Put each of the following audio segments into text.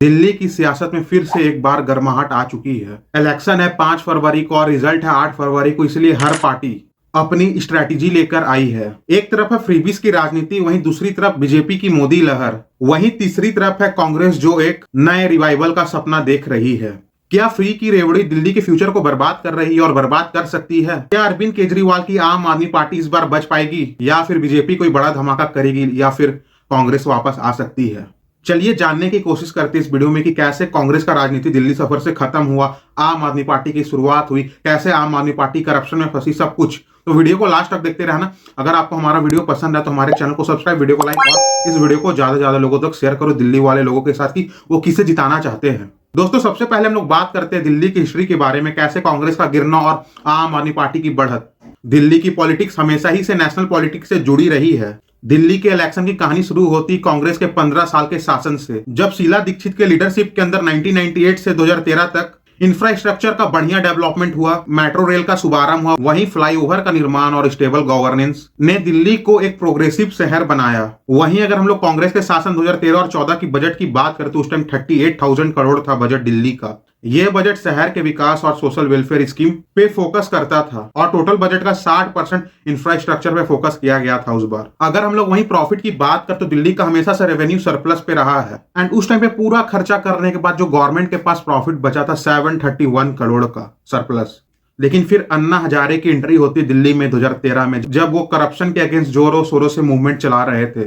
दिल्ली की सियासत में फिर से एक बार गर्माहट आ चुकी है। इलेक्शन है 5 फरवरी को और रिजल्ट है 8 फरवरी को, इसलिए हर पार्टी अपनी स्ट्रैटेजी लेकर आई है। एक तरफ है फ्रीबीज की राजनीति, वहीं दूसरी तरफ बीजेपी की मोदी लहर, वहीं तीसरी तरफ है कांग्रेस जो एक नए रिवाइवल का सपना देख रही है। क्या फ्री की रेवड़ी दिल्ली के फ्यूचर को बर्बाद कर रही है और बर्बाद कर सकती है? क्या अरविंद केजरीवाल की आम आदमी पार्टी इस बार बच पाएगी, या फिर बीजेपी कोई बड़ा धमाका करेगी, या फिर कांग्रेस वापस आ सकती है? चलिए जानने की कोशिश करते हैं इस वीडियो में कि कैसे कांग्रेस का राजनीति दिल्ली सफर से खत्म हुआ, आम आदमी पार्टी की शुरुआत हुई, कैसे आम आदमी पार्टी करप्शन में फंसी, सब कुछ। तो वीडियो को लास्ट तक देखते रहना। अगर आपको हमारा वीडियो पसंद है तो हमारे चैनल को सब्सक्राइब, वीडियो को लाइक और इस वीडियो को ज्यादा से ज्यादा लोगों तक शेयर करो, दिल्ली वाले लोगों के साथ, कि वो किसे जिताना चाहते हैं। दोस्तों, सबसे पहले हम लोग बात करते हैं दिल्ली की हिस्ट्री के बारे में, कैसे कांग्रेस का गिरना और आम आदमी पार्टी की बढ़त। दिल्ली की पॉलिटिक्स हमेशा ही से नेशनल पॉलिटिक्स से जुड़ी रही है। दिल्ली के इलेक्शन की कहानी शुरू होती कांग्रेस के 15 साल के शासन से, जब शीला दीक्षित के लीडरशिप के अंदर 1998 से 2013 तक इंफ्रास्ट्रक्चर का बढ़िया डेवलपमेंट हुआ, मेट्रो रेल का शुभारंभ हुआ, वहीं फ्लाईओवर का निर्माण और स्टेबल गवर्नेंस ने दिल्ली को एक प्रोग्रेसिव शहर बनाया। वहीं अगर हम लोग कांग्रेस के शासन 2013 और 14 की बजट की बात करें तो उस टाइम 38,000 करोड़ था बजट दिल्ली का। यह बजट शहर के विकास और सोशल वेलफेयर स्कीम पे फोकस करता था और टोटल बजट का 60% इंफ्रास्ट्रक्चर पे फोकस किया गया था उस बार। अगर हम लोग वहीं प्रॉफिट की बात करें तो दिल्ली का हमेशा से रेवेन्यू सरप्लस पे रहा है, एंड उस टाइम पे पूरा खर्चा करने के बाद जो गवर्नमेंट के पास प्रॉफिट बचा था 731 करोड़ का सरप्लस। लेकिन फिर अन्ना हजारे की एंट्री होती दिल्ली में 2013 में, जब वो करप्शन के अगेंस्ट जोरों शोरों से मूवमेंट चला रहे थे।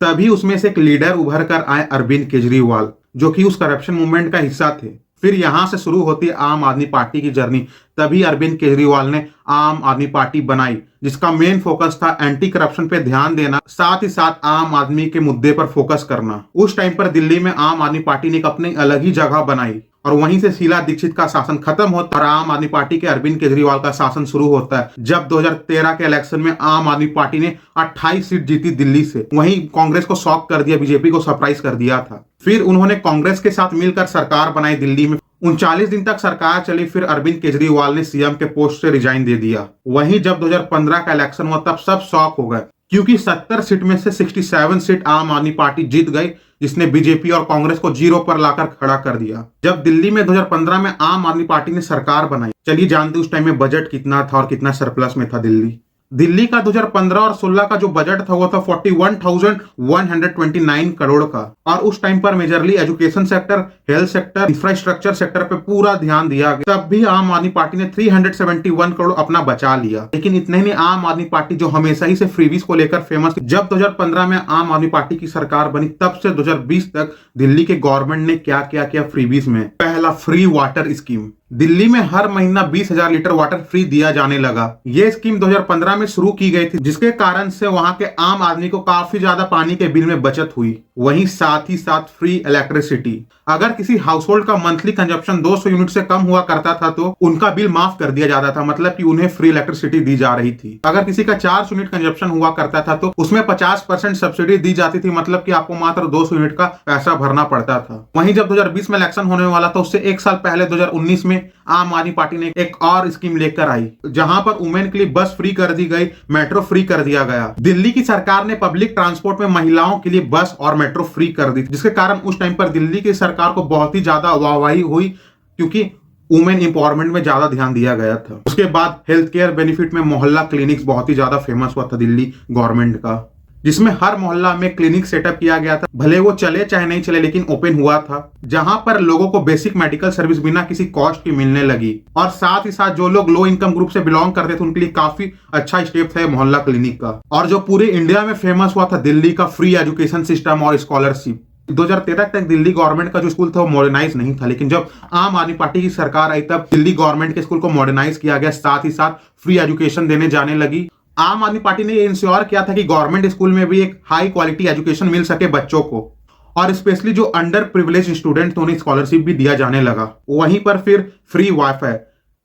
तभी उसमें से एक लीडर उभर कर आए अरविंद केजरीवाल, जो कि उस करप्शन मूवमेंट का हिस्सा थे। फिर यहां से शुरू होती है आम आदमी पार्टी की जर्नी। तभी अरविंद केजरीवाल ने आम आदमी पार्टी बनाई, जिसका मेन फोकस था एंटी करप्शन पे ध्यान देना, साथ ही साथ आम आदमी के मुद्दे पर फोकस करना। उस टाइम पर दिल्ली में आम आदमी पार्टी ने एक अपनी अलग ही जगह बनाई और वहीं से शीला दीक्षित का शासन खत्म होता है और आम आदमी पार्टी के अरविंद केजरीवाल का शासन शुरू होता है, जब 2013 के इलेक्शन में आम आदमी पार्टी ने 28 सीट जीती दिल्ली से। वहीं कांग्रेस को शॉक कर दिया, बीजेपी को सरप्राइज कर दिया था। फिर उन्होंने कांग्रेस के साथ मिलकर सरकार बनाई दिल्ली में। 39 दिन तक सरकार चली, फिर अरविंद केजरीवाल ने सीएम के पोस्ट से रिजाइन दे दिया। वहीं जब 2015 का इलेक्शन हुआ तब सब शॉक हो गए, क्योंकि 70 सीट में से 67 सीट आम आदमी पार्टी जीत गई, जिसने बीजेपी और कांग्रेस को जीरो पर लाकर खड़ा कर दिया। जब दिल्ली में 2015 में आम आदमी पार्टी ने सरकार बनाई, चलिए जानते उस टाइम में बजट कितना था और कितना सरप्लस में था दिल्ली का 2015 और 16 का जो बजट था वो था 41,129 करोड़ का। और उस टाइम पर majorly education sector, health sector, infrastructure sector पे पूरा ध्यान दिया गया। तब भी आम आदमी पार्टी ने 371 करोड़ अपना बचा लिया। लेकिन इतने ही नहीं, आम आदमी पार्टी जो हमेशा ही से फ्रीबीज को लेकर फेमस, जब 2015 में आम आदमी पार्टी की सरकार बनी तब से 2020 तक दिल्ली के गवर्नमेंट ने क्या क्या किया फ्रीबीज में। पहला, फ्री वाटर स्कीम। दिल्ली में हर महीना 20,000 लीटर वाटर फ्री दिया जाने लगा। यह स्कीम 2015 में शुरू की गई थी, जिसके कारण से वहां के आम आदमी को काफी ज्यादा पानी के बिल में बचत हुई। वहीं साथ ही साथ फ्री इलेक्ट्रिसिटी। अगर किसी हाउस होल्ड का मंथली कंजप्शन 200 यूनिट से कम हुआ करता था तो उनका बिल माफ कर दिया जाता था, मतलब कि उन्हें फ्री इलेक्ट्रिसिटी दी जा रही थी। अगर किसी का 400 यूनिट कंजप्शन हुआ करता था तो उसमें 50% सब्सिडी दी जाती थी, मतलब कि आपको मात्र 200 यूनिट का पैसा भरना पड़ता था। वहीं जब 2020 में इलेक्शन होने वाला था उससे एक साल पहले 2019 में आम आदमी पार्टी ने एक और स्कीम लेकर आई, जहां पर वुमेन के लिए बस फ्री कर दी गई, मेट्रो फ्री कर दिया गया। दिल्ली की सरकार ने पब्लिक ट्रांसपोर्ट में महिलाओं के लिए बस और मेट्रो फ्री कर दी, जिसके कारण उस टाइम पर दिल्ली की सरकार को बहुत ही ज्यादा वाहवाही हुई, क्योंकि वुमेन एम्पावरमेंट में ज्यादा ध्यान दिया गया था। उसके बाद हेल्थ केयर बेनिफिट में मोहल्ला क्लिनिक्स बहुत ही ज्यादा फेमस हुआ था दिल्ली गवर्नमेंट का, जिसमें हर मोहल्ला में क्लिनिक सेटअप किया गया था। भले वो चले चाहे नहीं चले, लेकिन ओपन हुआ था, जहां पर लोगों को बेसिक मेडिकल सर्विस बिना किसी कॉस्ट की मिलने लगी। और साथ ही साथ जो लोग लो इनकम ग्रुप से बिलोंग करते थे उनके लिए काफी अच्छा स्टेप था मोहल्ला क्लिनिक का। और जो पूरे इंडिया में फेमस हुआ था दिल्ली का फ्री एजुकेशन सिस्टम और स्कॉलरशिप। 2013 तक दिल्ली गवर्नमेंट का जो स्कूल था वो मॉडर्नाइज नहीं था, लेकिन जब आम आदमी पार्टी की सरकार आई तब दिल्ली गवर्नमेंट के स्कूल को मॉडर्नाइज किया गया, साथ ही साथ फ्री एजुकेशन देने जाने लगी। आम आदमी पार्टी ने ये इंश्योर किया था कि गवर्नमेंट स्कूल में भी एक हाई क्वालिटी एजुकेशन मिल सके बच्चों को, और स्पेशली जो अंडर प्रिविलेज स्टूडेंट उन्हें स्कॉलरशिप भी दिया जाने लगा। वहीं पर फिर फ्री वाईफाई।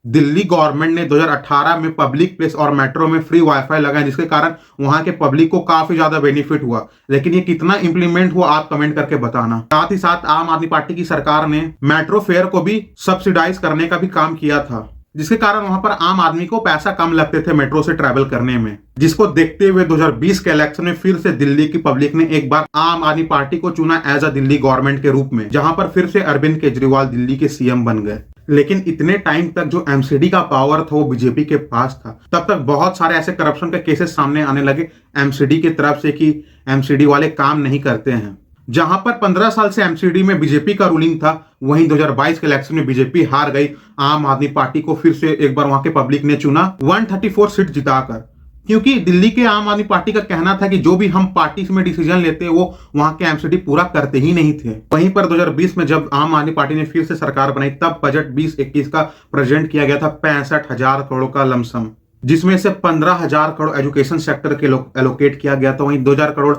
दिल्ली गवर्नमेंट ने 2018 में पब्लिक प्लेस और मेट्रो में फ्री वाईफाई लगाया, जिसके कारण वहां के पब्लिक को काफी ज्यादा बेनिफिट हुआ। लेकिन ये कितना इंप्लीमेंट हुआ आप कमेंट करके बताना। साथ ही साथ आम आदमी पार्टी की सरकार ने मेट्रो फेयर को भी सब्सिडाइज करने का भी काम किया था, जिसके कारण वहां पर आम आदमी को पैसा कम लगते थे मेट्रो से ट्रैवल करने में, जिसको देखते हुए 2020 के इलेक्शन में फिर से दिल्ली की पब्लिक ने एक बार आम आदमी पार्टी को चुना एज अ दिल्ली गवर्नमेंट के रूप में, जहां पर फिर से अरविंद केजरीवाल दिल्ली के सीएम बन गए। लेकिन इतने टाइम तक जो एमसीडी का पावर था वो बीजेपी के पास था, तब तक बहुत सारे ऐसे करप्शन के केसेस सामने आने लगे एमसीडी की तरफ से कि एमसीडी वाले काम नहीं करते हैं। जहां पर 15 साल से एमसीडी में बीजेपी का रूलिंग था, वहीं 2022 के इलेक्शन में बीजेपी हार गई। आम आदमी पार्टी को फिर से एक बार वहां के पब्लिक ने चुना 134 सीट जिताकर, क्योंकि दिल्ली के आम आदमी पार्टी का कहना था कि जो भी हम पार्टी में डिसीजन लेते वो वहां के एमसीडी पूरा करते ही नहीं थे। वहीं पर 2020 में जब आम आदमी पार्टी ने फिर से सरकार बनाई, तब बजट 2021 का प्रेजेंट किया गया था 65,000 करोड़ का लमसम, जिसमें से 15,000 करोड़ एजुकेशन सेक्टर के एलोकेट किया गया था, वहीं 2,000 करोड़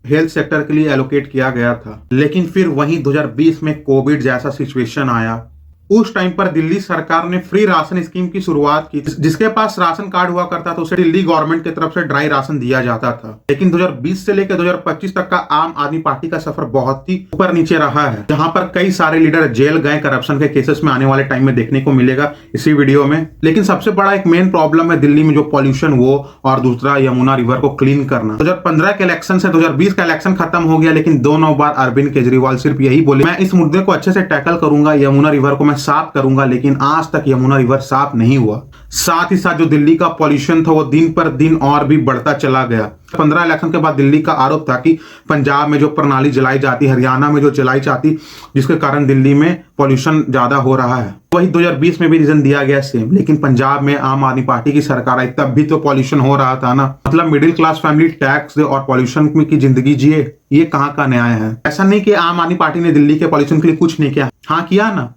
हेल्थ सेक्टर के लिए एलोकेट किया गया था। लेकिन फिर वहीं 2020 में कोविड जैसा सिचुएशन आया। उस टाइम पर दिल्ली सरकार ने फ्री राशन स्कीम की शुरुआत की। जिसके पास राशन कार्ड हुआ करता था उसे दिल्ली गवर्नमेंट की तरफ से ड्राई राशन दिया जाता था। लेकिन 2020 से लेकर 2025 तक का आम आदमी पार्टी का सफर बहुत ही ऊपर नीचे रहा है, जहां पर कई सारे लीडर जेल गए करप्शन के केसेस में आने वाले टाइम में देखने को मिलेगा इसी वीडियो में। लेकिन सबसे बड़ा एक मेन प्रॉब्लम है दिल्ली में जो पॉल्यूशन, वो और दूसरा यमुना रिवर को क्लीन करना। 2015 के इलेक्शन से 2020 का इलेक्शन खत्म हो गया, लेकिन 2 बार अरविंद केजरीवाल सिर्फ यही बोले, मैं इस मुद्दे को अच्छे से टैकल करूंगा, यमुना रिवर को साफ करूंगा। लेकिन आज तक यमुना रिवर साफ नहीं हुआ। साथ ही साथ जो दिल्ली का पॉल्यूशन था वो दिन पर दिन और भी बढ़ता चला गया। 15 इलेक्शन के बाद दिल्ली का आरोप था कि पंजाब में जो प्रणाली जलाई जाती, हरियाणा में जो जलाई जाती, जिसके कारण दिल्ली में पॉल्यूशन ज्यादा हो रहा है। वही 2020 में भी रीजन दिया गया सेम, लेकिन पंजाब में आम आदमी पार्टी की सरकार आई तब भी तो पॉल्यूशन हो रहा था ना। मतलब मिडिल क्लास फैमिली टैक्स और पॉल्यूशन की जिंदगी जिए, ये कहाँ का न्याय है? ऐसा नहीं कि आम आदमी पार्टी ने दिल्ली के पॉल्यूशन के लिए कुछ नहीं किया, हाँ किया ना।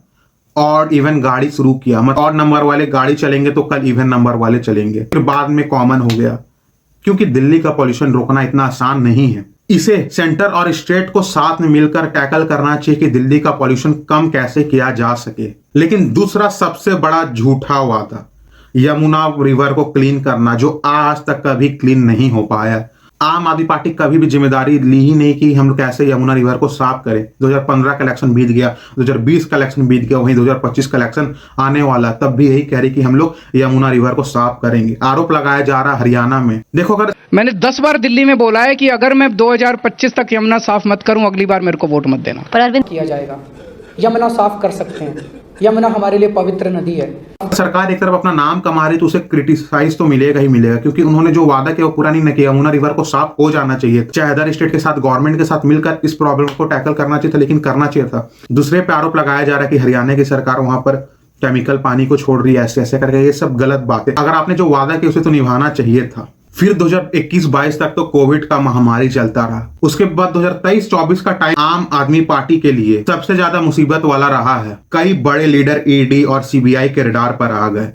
और इवन गाड़ी शुरू किया, मतलब और नंबर वाले गाड़ी चलेंगे तो कल इवन नंबर वाले चलेंगे, फिर बाद में कॉमन हो गया, क्योंकि दिल्ली का पॉल्यूशन रोकना इतना आसान नहीं है। इसे सेंटर और स्टेट को साथ में मिलकर टैकल करना चाहिए कि दिल्ली का पॉल्यूशन कम कैसे किया जा सके। लेकिन दूसरा सबसे बड़ा झूठा वादा, यमुना रिवर को क्लीन करना, जो आज तक कभी क्लीन नहीं हो पाया। आम आदमी पार्टी कभी भी जिम्मेदारी ली ही नहीं कि हम लोग कैसे यमुना रिवर को साफ करें। 2015 का इलेक्शन बीत गया, 2020 का इलेक्शन बीत गया, वहीं 2025 का इलेक्शन आने वाला, तब भी यही कह रही कि हम लोग यमुना रिवर को साफ करेंगे। आरोप लगाया जा रहा हरियाणा में। देखो, अगर मैंने 10 बार दिल्ली में बोला है कि अगर मैं 2025 तक यमुना साफ मत करूं, अगली बार मेरे को वोट मत देना। पर अरविंद किया जाएगा, यमुना साफ कर सकते हैं, यमुना हमारे लिए पवित्र नदी है। सरकार एक तरफ अपना नाम कमा रही तो उसे क्रिटिसाइज तो मिलेगा ही मिलेगा, क्योंकि उन्होंने जो वादा किया वो पूरा नहीं किया। यमुना रिवर को साफ हो जाना चाहिए, चाहे अदर स्टेट के साथ, गवर्नमेंट के साथ मिलकर इस प्रॉब्लम को टैकल करना चाहिए था, लेकिन करना चाहिए था। दूसरे पे आरोप लगाया जा रहा है कि हरियाणा की सरकार वहां पर केमिकल पानी को छोड़ रही है, ऐसे ऐसे करके। ये सब गलत बात है। अगर आपने जो वादा किया उसे तो निभाना चाहिए था। फिर 2021-22 तक तो कोविड का महामारी चलता रहा। उसके बाद 2023-24 का टाइम आम आदमी पार्टी के लिए सबसे ज्यादा मुसीबत वाला रहा है। कई बड़े लीडर ईडी और सीबीआई के रडार पर आ गए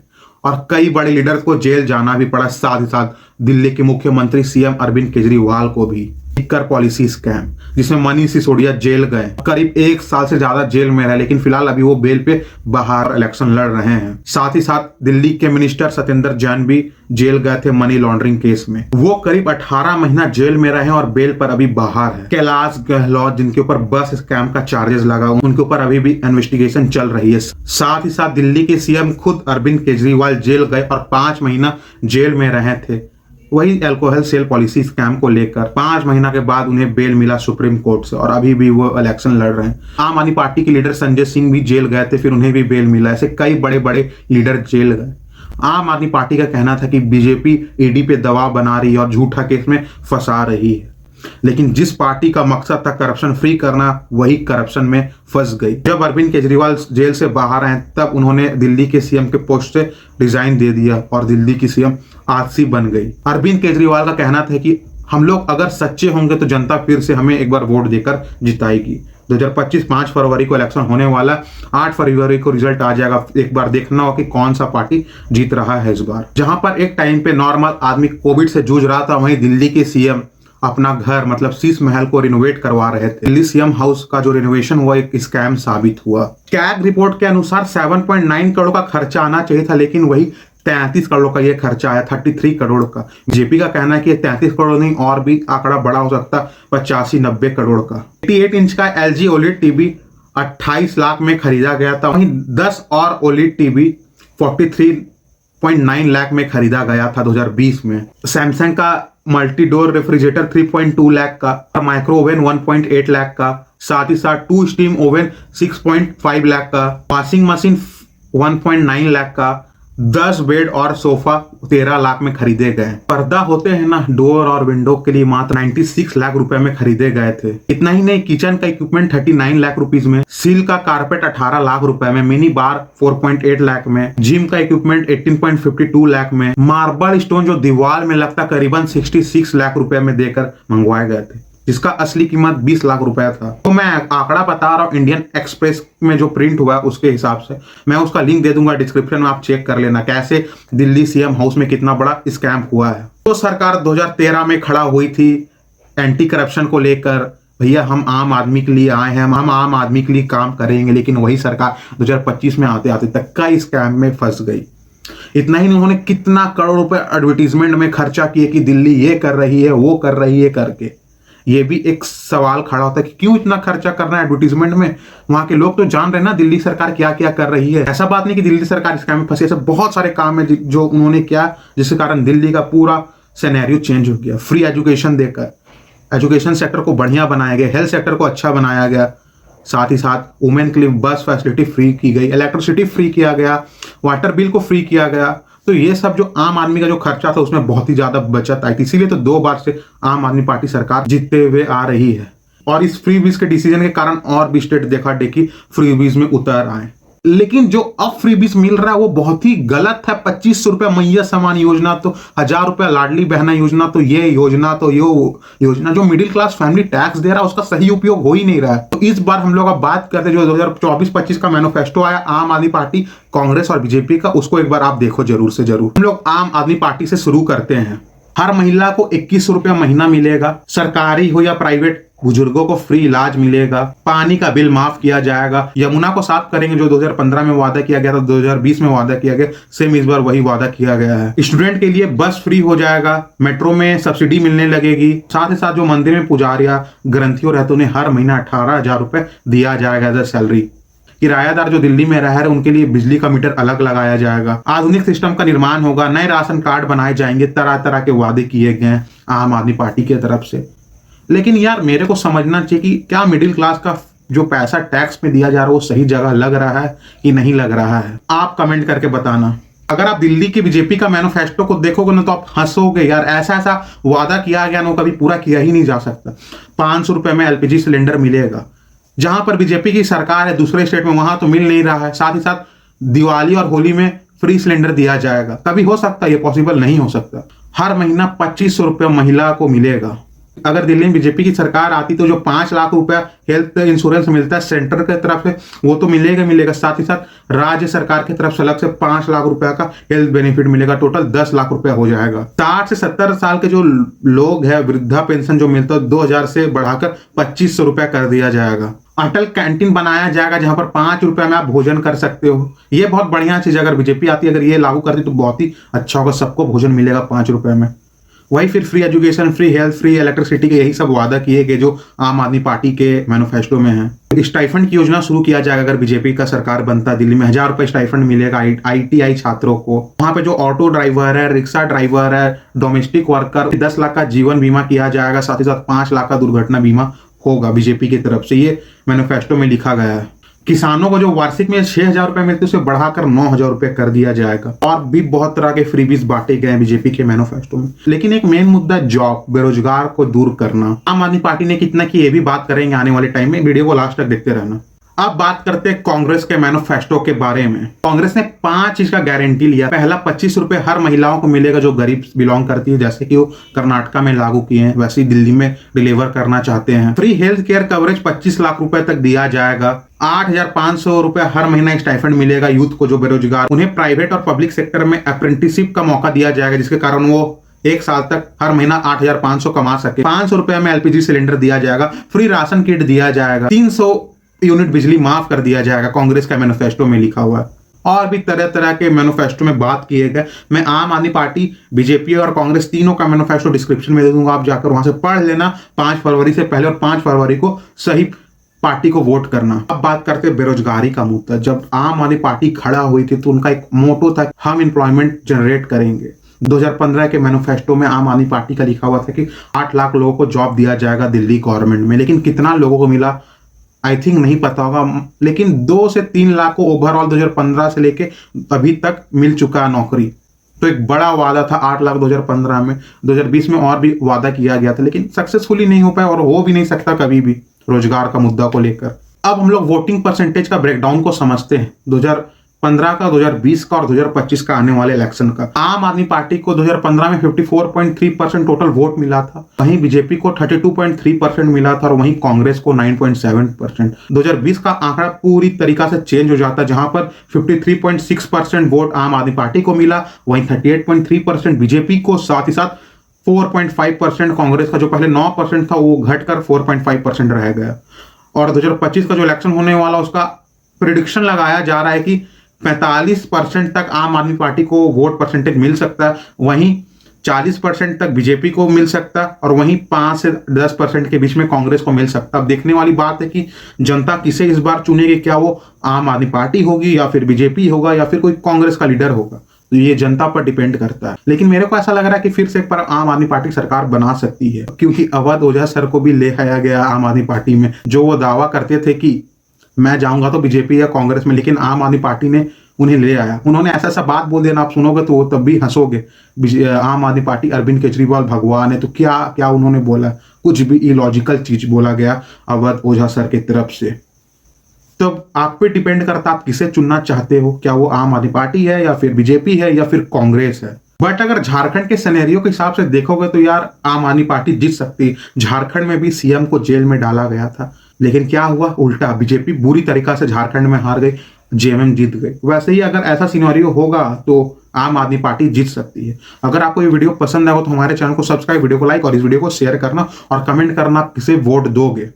और कई बड़े लीडर को जेल जाना भी पड़ा। साथ ही साथ दिल्ली के मुख्यमंत्री सीएम अरविंद केजरीवाल को भी लिकर पॉलिसी स्कैम, जिसमें मनीष सिसोदिया जेल गए, करीब 1 साल से ज्यादा जेल में रहे, लेकिन फिलहाल अभी वो बेल पे बाहर इलेक्शन लड़ रहे हैं। साथ ही साथ दिल्ली के मिनिस्टर सत्येंद्र जैन भी जेल गए थे मनी लॉन्ड्रिंग केस में। वो करीब 18 महीना जेल में रहे और बेल पर अभी बाहर है। कैलाश गहलोत, जिनके ऊपर बस स्कैम का चार्जेस लगा, उनके ऊपर अभी भी इन्वेस्टिगेशन चल रही है। साथ ही साथ दिल्ली के सीएम खुद अरविंद केजरीवाल जेल गए और 5 महीना जेल में रहे थे, वही अल्कोहल सेल पॉलिसी स्कैम को लेकर। 5 महीना के बाद उन्हें बेल मिला सुप्रीम कोर्ट से और अभी भी वो इलेक्शन लड़ रहे हैं। आम आदमी पार्टी के लीडर संजय सिंह भी जेल गए थे, फिर उन्हें भी बेल मिला। ऐसे कई बड़े बड़े लीडर जेल गए। आम आदमी पार्टी का कहना था कि बीजेपी ईडी पे दबाव बना रही है और झूठा केस में फंसा रही है, लेकिन जिस पार्टी का मकसद था करप्शन फ्री करना, वही करप्शन में फंस गई। जब अरविंद केजरीवाल जेल से बाहर आए तब उन्होंने दिल्ली के सीएम के पोस्ट से रिजाइन दे दिया और दिल्ली की सीएम आरसी बन गई। अरविंद केजरीवाल का कहना था कि हम लोग अगर सच्चे होंगे तो जनता फिर से हमें एक बार वोट देकर जिताएगी। 2025 5 फरवरी को इलेक्शन होने वाला, 8 फरवरी को रिजल्ट आ जाएगा। एक बार देखना हो कि कौन सा पार्टी जीत रहा है इस बार। जहां पर एक टाइम पे नॉर्मल आदमी कोविड से जूझ रहा था, वहीं दिल्ली के सीएम अपना घर मतलब शीश महल को रिनोवेट करवा रहे थे। दिल्ली सीएम हाउस का जो रिनोवेशन हुआ एक स्कैम साबित हुआ। कैग रिपोर्ट के अनुसार 7.9 करोड़ का खर्चा आना चाहिए था, लेकिन वही 33 करोड़ का ये खर्चा आया, 33 करोड़ का। बीजेपी का कहना है कि 33 करोड़ नहीं और भी आंकड़ा बड़ा हो सकता, 85-90 करोड़ का। 88 इंच का LG OLED टीवी 28 लाख में खरीदा गया था। वहीं 10 और OLED टीवी 43.9 लाख में खरीदा गया था 2020 में। सैमसंग का मल्टी डोर रेफ्रिजरेटर 3.2 लाख का, माइक्रो ओवन 1.8 लाख का, साथ ही साथ 2 स्टीम ओवन 6.5 लाख का, वॉशिंग मशीन 1.9 लाख का, 10 बेड और सोफा 13 लाख में खरीदे गए। पर्दा होते हैं ना डोर और विंडो के लिए मात्र 96 लाख रुपए में खरीदे गए थे। इतना ही नहीं, किचन का इक्विपमेंट 39 लाख रुपीस में, सील का कारपेट 18 लाख रुपए में, मिनी बार 4.8 लाख में, जिम का इक्विपमेंट 18.52 लाख में, मार्बल स्टोन जो दीवार में लगता करीबन 66 लाख रुपए में देकर मंगवाए गए थे, जिसका असली कीमत 20 लाख रुपया था। तो मैं आंकड़ा बता रहा हूँ इंडियन एक्सप्रेस में जो प्रिंट हुआ है उसके हिसाब से। मैं उसका लिंक दे दूंगा डिस्क्रिप्शन में, आप चेक कर लेना कैसे दिल्ली सीएम हाउस में कितना बड़ा स्कैम हुआ है। तो सरकार 2013 में खड़ा हुई थी एंटी करप्शन को लेकर, भैया हम आम आदमी के लिए आए हैं, हम आम आदमी के लिए काम करेंगे, लेकिन वही सरकार 2025 में आते आते तक का स्कैम में फंस गई। इतना ही नहीं, उन्होंने कितना करोड़ रुपए एडवर्टीजमेंट में खर्चा किए कि दिल्ली ये कर रही है वो कर रही है करके। ये भी एक सवाल खड़ा होता है कि क्यों इतना खर्चा करना है एडवर्टीजमेंट में। वहां के लोग तो जान रहे हैं ना दिल्ली सरकार क्या क्या कर रही है। ऐसा बात नहीं कि दिल्ली सरकार इस काम में फंसी, ऐसे बहुत सारे काम है जो उन्होंने किया जिसके कारण दिल्ली का पूरा सिनेरियो चेंज हो गया। फ्री एजुकेशन देकर एजुकेशन सेक्टर को बढ़िया बनाया गया, हेल्थ सेक्टर को अच्छा बनाया गया, साथ ही साथ वुमेन के लिए बस फैसिलिटी फ्री की गई, इलेक्ट्रिसिटी फ्री किया गया, वाटर बिल को फ्री किया गया। तो ये सब जो आम आदमी का जो खर्चा था उसमें बहुत ही ज्यादा बचत आई थी। इसीलिए तो 2 बार से आम आदमी पार्टी सरकार जीतते हुए आ रही है। और इस फ्री बीज के डिसीजन के कारण और भी स्टेट देखा देखी फ्री बीज में उतर आए। लेकिन जो अब फ्री बीज मिल रहा है वो बहुत ही गलत है। 2500 रुपया मैया समान योजना, तो 1000 रुपया लाडली बहना योजना, तो ये योजना, तो यो योजना जो मिडिल क्लास फैमिली टैक्स दे रहा है उसका सही उपयोग हो ही नहीं रहा है। तो इस बार हम लोग अब बात करते हैं जो 2024-25 का मैनिफेस्टो आया आम आदमी पार्टी, कांग्रेस और बीजेपी का, उसको एक बार आप देखो जरूर से जरूर। हम लोग आम आदमी पार्टी से शुरू करते हैं। हर महिला को 2100 रुपया महीना मिलेगा, सरकारी हो या प्राइवेट, बुजुर्गों को फ्री इलाज मिलेगा, पानी का बिल माफ किया जाएगा, यमुना को साफ करेंगे जो 2015 में वादा किया गया था, 2020 में वादा किया गया, सेम इस बार वही वादा किया गया है। स्टूडेंट के लिए बस फ्री हो जाएगा, मेट्रो में सब्सिडी मिलने लगेगी, साथ ही साथ जो मंदिर में पुजारिया ग्रंथियों रहते उन्हें हर महीना 18,000 रुपए दिया जाएगा एज अ सैलरी। किरायादार जो दिल्ली में रह रहे उनके लिए बिजली का मीटर अलग लगाया जाएगा, आधुनिक सिस्टम का निर्माण होगा, नए राशन कार्ड बनाए जाएंगे, तरह तरह के वादे किए गए आम आदमी पार्टी की तरफ से। लेकिन यार मेरे को समझना चाहिए कि क्या मिडिल क्लास का जो पैसा टैक्स में दिया जा रहा है वो सही जगह लग रहा है कि नहीं लग रहा है। आप कमेंट करके बताना। अगर आप दिल्ली के बीजेपी का मैनिफेस्टो को देखोगे ना तो आप हंसोगे यार, ऐसा ऐसा वादा किया गया ना कभी पूरा किया ही नहीं जा सकता। 500 रुपए में एलपीजी सिलेंडर मिलेगा, जहां पर बीजेपी की सरकार है दूसरे स्टेट में वहां तो मिल नहीं रहा है। साथ ही साथ दिवाली और होली में फ्री सिलेंडर दिया जाएगा, कभी हो सकता है, ये पॉसिबल नहीं हो सकता। हर महीना 2500 रुपया महिला को मिलेगा। अगर दिल्ली में बीजेपी की सरकार आती तो जो 5 लाख रुपया हेल्थ इंश्योरेंस मिलता है सेंटर की तरफ से वो तो मिलेगा। साथ ही साथ राज्य सरकार की तरफ से अलग से 5 लाख रुपया का हेल्थ बेनिफिट मिलेगा। टोटल 10 लाख रुपया हो जाएगा। 60 से 70 साल के जो लोग हैं वृद्धा पेंशन जो मिलता है 2000 से बढ़ाकर 2500 रुपया कर दिया जाएगा। अटल कैंटीन बनाया जाएगा जहां पर 5 रुपया में आप भोजन कर सकते हो। ये बहुत बढ़िया चीज, अगर बीजेपी आती है, अगर ये लागू करती तो बहुत ही अच्छा होगा, सबको भोजन मिलेगा 5 रुपए में। वही फिर free education, free health, free electricity के यही सब वादा किए गए जो आम आदमी पार्टी के मैनिफेस्टो में है। स्टाइफंड की योजना शुरू किया जाएगा अगर बीजेपी का सरकार बनता। दिल्ली में 1000 रुपए स्टाइफंड मिलेगा आईटीआई छात्रों को। वहां पे जो ऑटो ड्राइवर है, रिक्शा ड्राइवर है, डोमेस्टिक वर्कर, 10 लाख का जीवन बीमा किया जाएगा। साथ ही साथ 5 लाख का दुर्घटना बीमा होगा बीजेपी की तरफ से, ये मैनिफेस्टो में लिखा गया है। किसानों को जो वार्षिक में 6000 रुपए मिलते उसे बढ़ाकर 9000 रुपए कर दिया जाएगा। और भी बहुत तरह के फ्रीबीज बांटे गए बीजेपी के मैनिफेस्टो में। लेकिन एक मेन मुद्दा जॉब, बेरोजगार को दूर करना। आम आदमी पार्टी ने कितना की ये भी बात करेंगे आने वाले टाइम में, वीडियो को लास्ट तक देखते रहना। अब बात करते हैं कांग्रेस के मैनिफेस्टो के बारे में। कांग्रेस ने 5 चीज का गारंटी लिया। पहला, 25 रुपए हर महिलाओं को मिलेगा जो गरीब बिलोंग करती है, जैसे कि वो कर्नाटका में लागू किए हैं वैसे ही दिल्ली में डिलीवर करना चाहते हैं। Free health care coverage 25 lakh रुपए तक दिया जाएगा। 8500 रुपए हर महीना स्टाइफंड मिलेगा यूथ को जो बेरोजगार, उन्हें प्राइवेट और पब्लिक सेक्टर में अप्रेंटिसशिप का मौका दिया जाएगा जिसके कारण वो 1 साल तक हर महीना 8500 कमा सके। 500 रुपए में एलपीजी सिलेंडर दिया जाएगा। फ्री राशन किट दिया जाएगा। 300 यूनिट बिजली माफ कर दिया जाएगा, कांग्रेस का मैनिफेस्टो में लिखा हुआ है। और भी तरह तरह के मैनिफेस्टो में बात किए गए। मैं आम आदमी पार्टी, बीजेपी और कांग्रेस तीनों का मैनिफेस्टो डिस्क्रिप्शन में दे दूंगा, आप जाकर वहां से पढ़ लेना 5 फरवरी से पहले और 5 फरवरी को सही पार्टी को वोट करना। अब बात करते हैं बेरोजगारी का मुद्दा। जब आम आदमी पार्टी खड़ा हुई थी तो उनका एक मोटो था, हम एम्प्लॉयमेंट जनरेट करेंगे। 2015 के मैनिफेस्टो में आम आदमी पार्टी का लिखा हुआ था कि 8 लाख लोगों को जॉब दिया जाएगा दिल्ली गवर्नमेंट में, लेकिन कितना लोगों को मिला आई थिंक नहीं पता होगा, लेकिन 2 से 3 लाख को ओवरऑल 2015 से लेके अभी तक मिल चुका है नौकरी। तो एक बड़ा वादा था 8 लाख 2015 में। 2020 में और भी वादा किया गया था, लेकिन सक्सेसफुली नहीं हो पाया और हो भी नहीं सकता कभी भी रोजगार का मुद्दा को लेकर। अब हम लोग वोटिंग परसेंटेज का ब्रेकडाउन को समझते हैं, 2015 का, 2020 का और 2025 का आने वाले इलेक्शन का। आम आदमी पार्टी को 2015 में 54.3% टोटल वोट मिला था, वहीं बीजेपी को 32.3% मिला था और वहीं कांग्रेस को 9.7%। 2020 का आंकड़ा पूरी तरीका से चेंज हो जाता है, जहां पर 53.6% वोट आम आदमी पार्टी को मिला, वहीं 38.3% बीजेपी को, साथ ही साथ 4.5% कांग्रेस का, जो पहले 9% था वो घटकर 4.5% रह गया। और 2025 का जो इलेक्शन होने वाला उसका प्रिडिक्शन लगाया जा रहा है कि 45% तक आम आदमी पार्टी को वोट परसेंटेज मिल सकता है, वहीं 40% तक बीजेपी को मिल सकता है और वहीं 5 से 10% के बीच में कांग्रेस को मिल सकता है। अब देखने वाली बात है कि जनता किसे इस बार चुनेगी, क्या वो आम आदमी पार्टी होगी या फिर बीजेपी होगा या फिर कोई कांग्रेस का लीडर होगा, तो ये जनता पर डिपेंड करता है। लेकिन मेरे को ऐसा लग रहा है कि फिर से एक बार आम आदमी पार्टी सरकार बना सकती है, क्योंकि अवध ओझा सर को भी ले आया गया आम आदमी पार्टी में। जो वो दावा करते थे कि मैं जाऊंगा तो बीजेपी या कांग्रेस में, लेकिन आम आदमी पार्टी ने उन्हें ले आया। उन्होंने ऐसा ऐसा बात बोल दिया ना, आप सुनोगे तो तब भी हंसोगे। आम आदमी पार्टी, अरविंद केजरीवाल भगवान है, तो क्या क्या उन्होंने बोला, कुछ भी इलॉजिकल चीज बोला गया अवध ओझा सर की तरफ से। तो आप पे डिपेंड करता है आप किसे चुनना चाहते हो, क्या वो आम आदमी पार्टी है या फिर बीजेपी है या फिर कांग्रेस है। बट अगर झारखंड के सिनेरियो के हिसाब से देखोगे तो यार आम आदमी पार्टी जीत सकती है। झारखंड में भी सीएम को जेल में डाला गया था, लेकिन क्या हुआ, उल्टा बीजेपी बुरी तरीका से झारखंड में हार गई, जेएमएम जीत गई। वैसे ही अगर ऐसा सिनेरियो होगा तो आम आदमी पार्टी जीत सकती है। अगर आपको ये वीडियो पसंद आया हो तो हमारे चैनल को सब्सक्राइब, वीडियो को लाइक और इस वीडियो को शेयर करना और कमेंट करना आप किसे वोट दोगे।